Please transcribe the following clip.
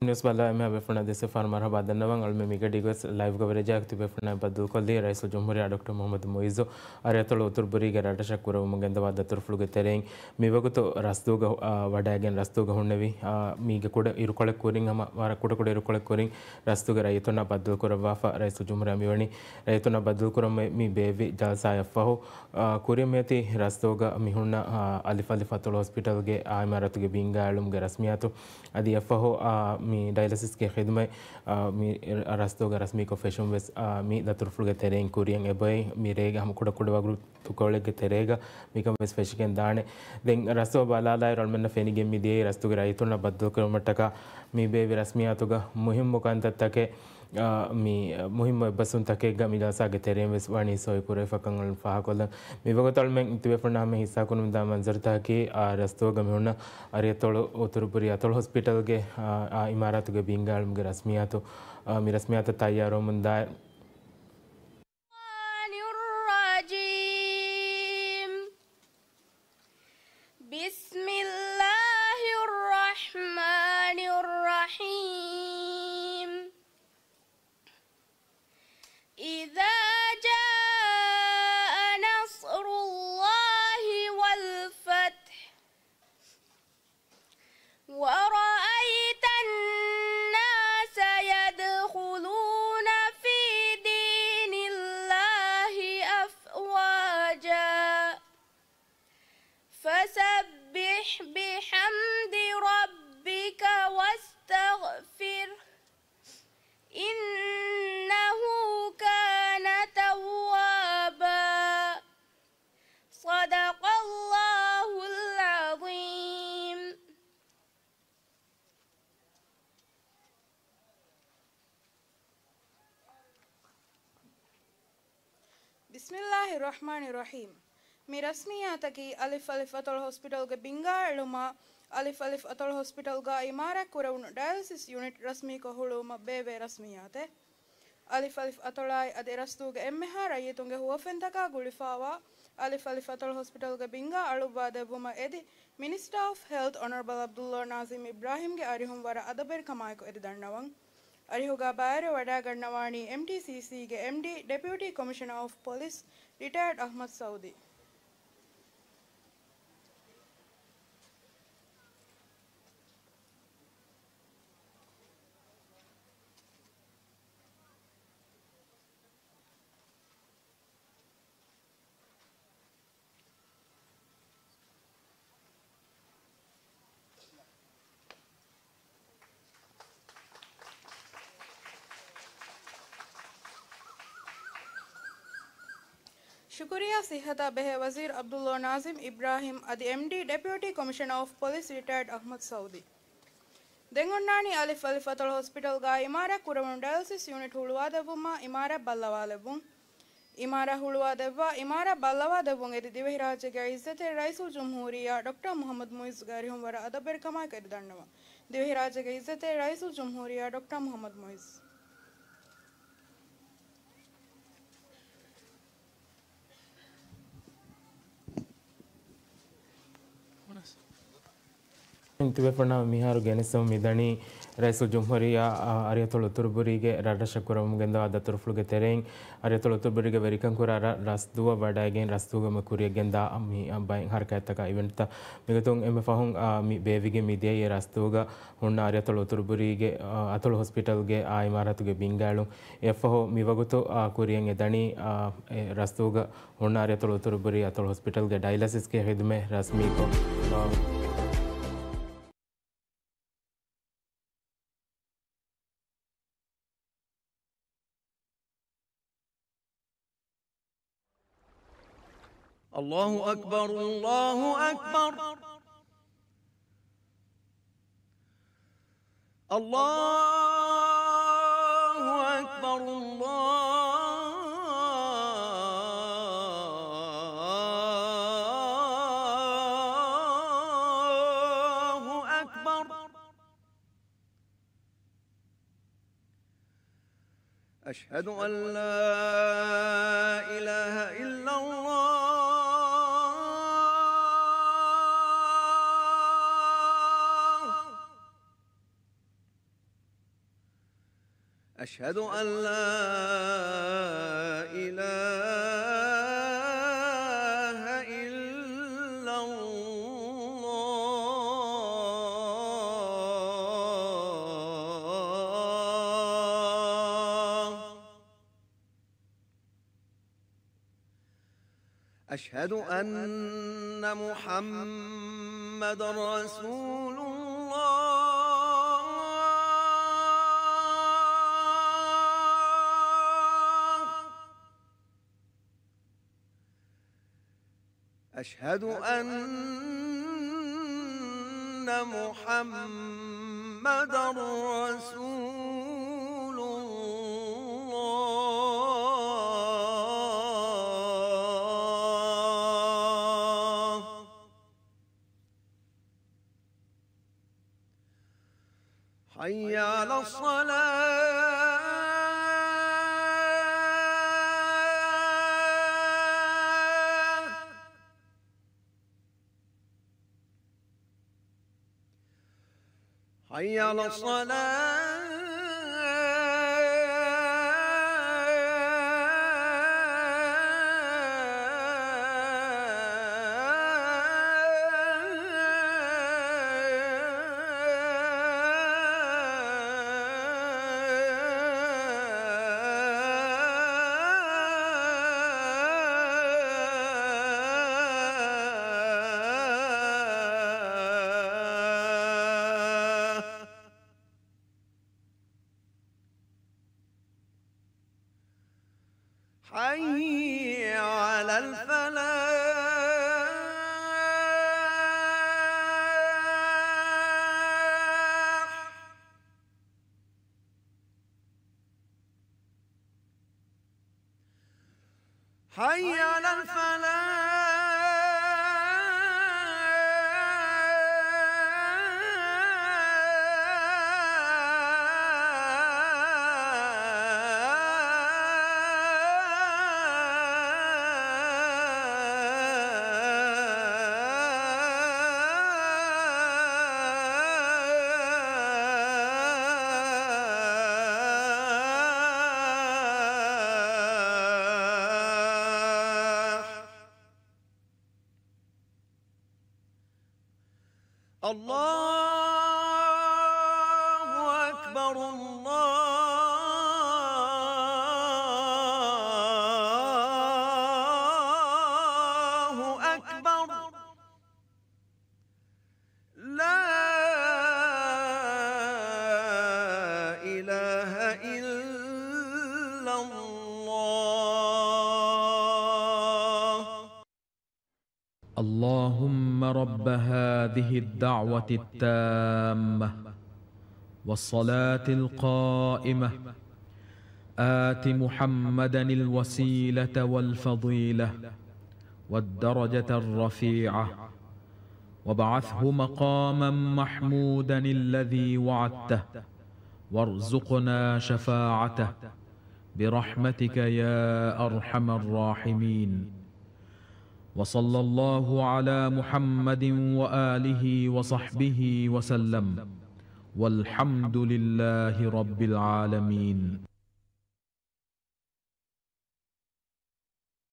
بالنسبة لها ما بفرنا دي سفر مرحبا دنوان علم ميجا ديغوس لايف كفريج اكتب بفرنا بدو كل رئيس الجمهورية دكتور محمد مويزو أريتولو تربري غير شكورا ومغندا ودا ترفلو ترين ميبغتو راستوغا وڈاگن راستوغا هونوي ميگا كودا يركولا كورين هم وارا كودا يركولا كورين راستوغا رئيتونا بدو كورا وافا رئيس الجمهورية ميوني رئيتونا بدو كورا مي بيبي جلسة يفهو كوريا ميتي راستوغا ميهونا ألف ألف أتولو هوسبيتال ಗೆ ಆಯಮಾರತುಗೆ ಬಿಂಗಾಳುಮ್ಗೆ ರಸ್ಮಿಯಾತು ಅದಿ ಯಫಹೋ mi dialysis ke khidmai mi rastoga rasmi ko fashion wes mi daturfulge tereng kuriyan ebay mi rega ham kuda kuda wagru tukolege terega mi kam wes fashion daane den rasto balala rolmenna fenige mi de rastoga raituna baddo kilometer mi be rasmiyatuga muhim mukantattake mi muhim basun takega mi jalsage terem wes wani soy kure fakangal fahakola mi bogotol men tibe fana me hissa kunum da manzar ta ki rastoga me honna ariyatolo uturpuri atol hospital ge imarat ge bingal ge rasmiyatu mi rasmiyata tayyaro munda बिस्मिल्लाहिर्रहमानिर्रहीम मी रस्मियातकी अलिफ अलिफ atoll hospital के बिंगालुमा अलिफ अलिफ atoll hospital का इमारत कुरउन डायलिसिस यूनिट रस्मी को हुलुमा बेबे रस्मियाते अलिफ अलिफ अतोलाई अदे रस्तु के एमहा रयतुंगे हुवफेंतका गुलिफावा अलिफ अलिफ अतोल हॉस्पिटल के बिंगा अळुबा देबुमा एदि minister of health honourable Abdulla Nazim Ibrahim के अरिहुम वरा अदबेर कमाय को एदि दंडवंग अरिहुगा बायरे वडा गणवाणी एमटीसीसी के MD deputy commissioner of police retired Ahmed Saudi शुक्रिया सिहता बेह वजीर अब्दुल्ला नाजिम इब्राहिम अदि MD deputy commissioner of police retired Ahmed Saudi देंगुन्नानी अलिफ अलिफ अतल हॉस्पिटल गा इमारत कुरवन डायलिसिस यूनिट हुलवा देबुमा इमारत बल्लवा लेबुं इमारत हुलवा देबवा इमारत बल्लवा देबुं एदि दिवहि राज्य के इज्जत रईसुल जमहूरिया डॉक्टर मोहम्मद मुइज गारी हम वरा अदबर कमा कर दंडवा दिवहि राज्य के इज्जत रईसुल जमहूरिया डॉक्टर मोहम्मद मुइज इंतवे फना मिहार गेनिसम मिदनी रईस जमहूरिया अरियतोल तुरबुरीगे राडशकुर मुगंदा अद तुरफुलगे तेरेंग अरियतोल तुरबुरीगे वेरिकंकुरा रासदुवा वडागेन रासदुगा मकुरिया गेंदा मी बाय हरकतका इवेंट मिगतुंग एम फहुंग मी बेविगे मिदिया ये रासदुगा हुन्ना अरियतोल तुरबुरीगे अतोल हॉस्पिटल गे आ इमारतुगे बिंगालु एफहो मिवगुतो कुरियंगे दनी रासदुगा हुन्ना अरियतोल तुरबुरी अतोल हॉस्पिटल गे डायलिसिस के खिदमत रस्मी को الله أكبر الله أكبر الله أكبر الله أكبر أشهد أن لا إله إلا الله أشهد أن لا إله إلا الله. أشهد أن محمدًا رسول الله. أشهد أن محمدًا رسول الله. حي على الصلاة. حي على الصلاة. حي على الفلاح. حي على الله أكبر. الله أكبر. لا إله إلا الله. اللهم رب هذه الدعوة التامة والصلاة القائمة آت محمدا الوسيلة والفضيلة والدرجة الرفيعة وابعثه مقاما محمودا الذي وعدته وارزقنا شفاعته برحمتك يا أرحم الراحمين. وصلى الله على محمد وآله وصحبه وسلم، والحمد لله رب العالمين.